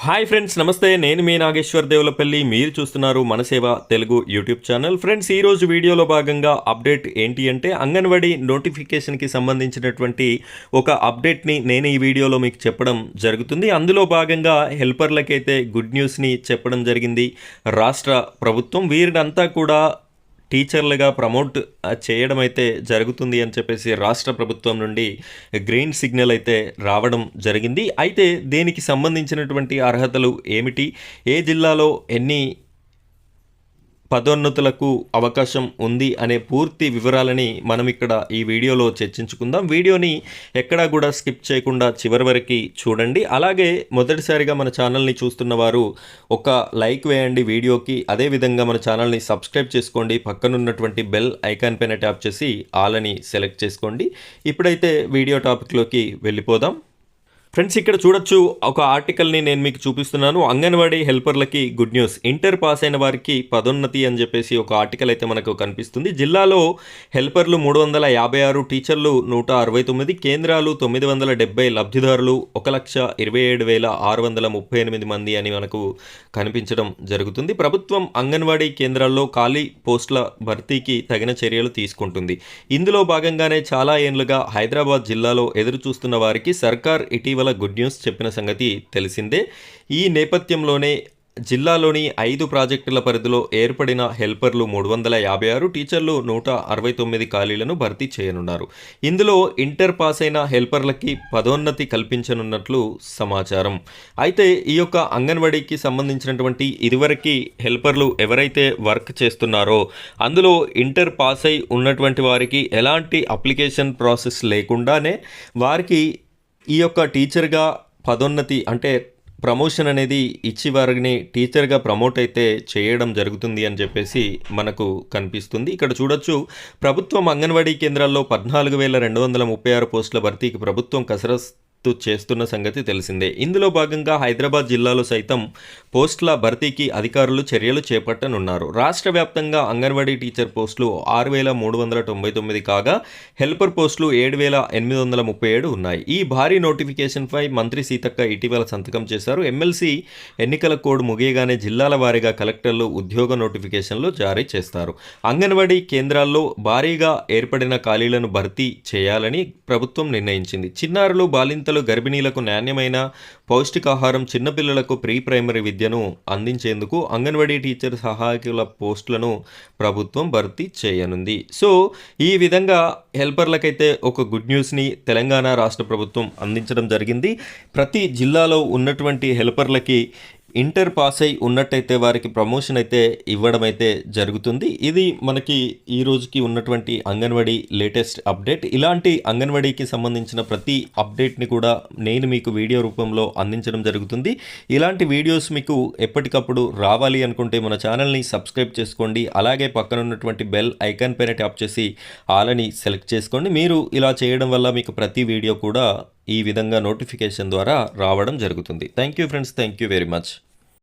Hi friends, నమస్తే. నేను మీ నాగేశ్వర్ దేవులపల్లి. మీరు చూస్తున్నారు మన సేవ తెలుగు యూట్యూబ్ ఛానల్. ఫ్రెండ్స్, ఈరోజు వీడియోలో భాగంగా అప్డేట్ ఏంటి అంటే అంగన్వాడీ నోటిఫికేషన్కి సంబంధించినటువంటి ఒక అప్డేట్ని నేను ఈ వీడియోలో మీకు చెప్పడం జరుగుతుంది. అందులో భాగంగా హెల్పర్లకైతే గుడ్ న్యూస్ని చెప్పడం జరిగింది రాష్ట్ర ప్రభుత్వం. వీరినంతా కూడా టీచర్లుగా ప్రమోట్ చేయడం అయితే జరుగుతుంది అని చెప్పేసి రాష్ట్ర ప్రభుత్వం నుండి గ్రీన్ సిగ్నల్ అయితే రావడం జరిగింది. అయితే దీనికి సంబంధించినటువంటి అర్హతలు ఏమిటి, ఏ జిల్లాలో ఎన్ని పదోన్నతులకు అవకాశం ఉంది అనే పూర్తి వివరాలని మనం ఇక్కడ ఈ వీడియోలో చర్చించుకుందాం. వీడియోని ఎక్కడా కూడా స్కిప్ చేయకుండా చివరి వరకు చూడండి. అలాగే మొదటిసారిగా మన ఛానల్ని చూస్తున్న వారు ఒక లైక్ వేయండి వీడియోకి. అదేవిధంగా మన ఛానల్ని సబ్స్క్రైబ్ చేసుకోండి. పక్కనున్నటువంటి బెల్ ఐకాన్ పైన ట్యాప్ చేసి ఆల్ అని సెలెక్ట్ చేసుకోండి. ఇప్పుడైతే వీడియో టాపిక్లోకి వెళ్ళిపోదాం. ఫ్రెండ్స్, ఇక్కడ చూడొచ్చు, ఒక ఆర్టికల్ని నేను మీకు చూపిస్తున్నాను. అంగన్వాడీ హెల్పర్లకి గుడ్ న్యూస్, ఇంటర్ పాస్ అయిన వారికి పదోన్నతి అని చెప్పేసి ఒక ఆర్టికల్ అయితే మనకు కనిపిస్తుంది. జిల్లాలో హెల్పర్లు 356, టీచర్లు 169, కేంద్రాలు 970, లబ్ధిదారులు 1,27,638 మంది అని మనకు కనిపించడం జరుగుతుంది. ప్రభుత్వం అంగన్వాడీ కేంద్రాల్లో ఖాళీ పోస్టుల భర్తీకి తగిన చర్యలు తీసుకుంటుంది. ఇందులో భాగంగానే చాలా ఏళ్లుగా హైదరాబాద్ జిల్లాలో ఎదురు చూస్తున్న వారికి సర్కార్ ఇటీవల గుడ్ న్యూస్ చెప్పిన సంగతి తెలిసిందే. ఈ నేపథ్యంలోనే జిల్లాలోని 5 ప్రాజెక్టుల పరిధిలో ఏర్పడిన హెల్పర్లు 356, టీచర్లు 169 ఖాళీలను భర్తీ చేయనున్నారు. ఇందులో ఇంటర్ పాస్ అయిన హెల్పర్లకి పదోన్నతి కల్పించనున్నట్లు సమాచారం. అయితే ఈ యొక్క అంగన్వాడీకి సంబంధించినటువంటి ఇదివరకు హెల్పర్లు ఎవరైతే వర్క్ చేస్తున్నారో అందులో ఇంటర్ పాస్ అయి ఉన్నటువంటి వారికి ఎలాంటి అప్లికేషన్ ప్రాసెస్ లేకుండానే వారికి ఈ యొక్క టీచర్గా పదోన్నతి అంటే ప్రమోషన్ అనేది ఇచ్చి వారిని టీచర్గా ప్రమోట్ అయితే చేయడం జరుగుతుంది అని చెప్పేసి మనకు కనిపిస్తుంది. ఇక్కడ చూడొచ్చు, ప్రభుత్వం అంగన్వాడీ కేంద్రాల్లో 14,236 పోస్టుల భర్తీకి ప్రభుత్వం కసరత్తు చేస్తున్న సంగతి తెలిసిందే. ఇందులో భాగంగా హైదరాబాద్ జిల్లాలో సైతం పోస్టుల భర్తీకి అధికారులు చర్యలు చేపట్టనున్నారు. రాష్ట్ర వ్యాప్తంగా అంగన్వాడీ టీచర్ పోస్టులు 6,399 కాగా హెల్పర్ పోస్టులు 7,837 ఉన్నాయి. ఈ భారీ నోటిఫికేషన్పై మంత్రి సీతక్క ఇటీవల సంతకం చేశారు. ఎమ్మెల్సీ ఎన్నికల కోడ్ ముగియగానే జిల్లాల వారీగా కలెక్టర్లు ఉద్యోగ నోటిఫికేషన్లు జారీ చేస్తారు. అంగన్వాడీ కేంద్రాల్లో భారీగా ఏర్పడిన ఖాళీలను భర్తీ చేయాలని ప్రభుత్వం నిర్ణయించింది. చిన్నారులు, బాలింతలు, గర్భిణీలకు నాణ్యమైన పౌష్టికాహారం, చిన్నపిల్లలకు ప్రీ ప్రైమరీ విద్యను అందించేందుకు అంగన్వాడీ టీచర్ సహాయకుల పోస్టులను ప్రభుత్వం భర్తీ చేయనుంది. సో ఈ విధంగా హెల్పర్లకైతే ఒక గుడ్ న్యూస్ని తెలంగాణ రాష్ట్ర ప్రభుత్వం అందించడం జరిగింది. ప్రతి జిల్లాలో ఉన్నటువంటి హెల్పర్లకి ఇంటర్ పాస్ అయి ఉన్నట్టయితే వారికి ప్రమోషన్ అయితే ఇవ్వడం అయితే జరుగుతుంది. ఇది మనకి ఈ రోజుకి ఉన్నటువంటి అంగన్వాడీ లేటెస్ట్ అప్డేట్. ఇలాంటి అంగన్వాడీకి సంబంధించిన ప్రతి అప్డేట్ని కూడా నేను మీకు వీడియో రూపంలో అందించడం జరుగుతుంది. ఇలాంటి వీడియోస్ మీకు ఎప్పటికప్పుడు రావాలి అనుకుంటే మన ఛానల్ని సబ్స్క్రైబ్ చేసుకోండి. అలాగే పక్కన ఉన్నటువంటి బెల్ ఐకాన్ పైన ట్యాప్ చేసి ఆల్ అని సెలెక్ట్ చేసుకోండి. మీరు ఇలా చేయడం వల్ల మీకు ప్రతి వీడియో కూడా ఈ విధంగా నోటిఫికేషన్ ద్వారా రావడం జరుగుతుంది. Thank you friends, thank you very much.